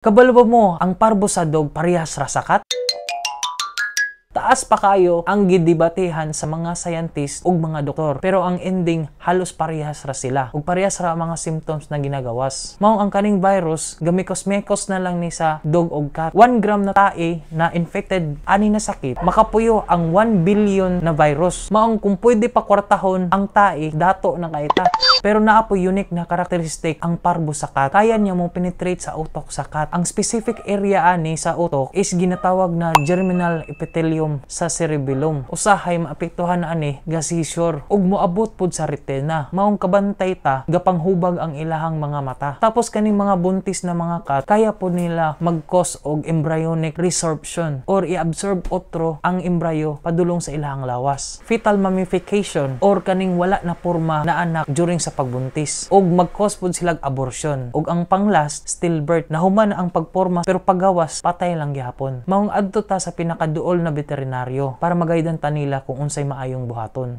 Kabalo mo ang parbo sa dog parehas ra sakat? Taas pa kayo ang gidebatehan sa mga scientist ug mga doktor, pero ang ending halos parehas ra sila ug parehas ra mga symptoms na ginagawas. Mao ang kaning virus gamikos-mekos na lang ni sa dog ug cat. 1 gram na tae na infected ani na sakit makapuyo ang 1 billion na virus. Mao ang kung pwede pa kwartahon ang tae dato na kaita. Pero naa po unique na karakteristik ang parbo sa cat. Kaya niya mo penetrate sa utok sa cat. Ang specific area ani sa utok is ginatawag na germinal epithelium sa cerebellum. Usahay maapektuhan na ani ga seizure ug moabot pud sa retina. Maong kabantay ta gapanghubag ang ilahang mga mata. Tapos kaning mga buntis na mga cat kaya po nila mag-cause og embryonic resorption or i-absorb otro ang embryo padulong sa ilahang lawas. Fetal mummification or kaning wala na porma na anak during sa pagbuntis ug mag-cause pud silag abortion ug ang panglas stillbirth na human ang pagporma pero paggawas patay lang gihapon. Maong adto ta sa pinakaduol na veterinaryo para magaydan ta nila kung unsay maayong buhaton.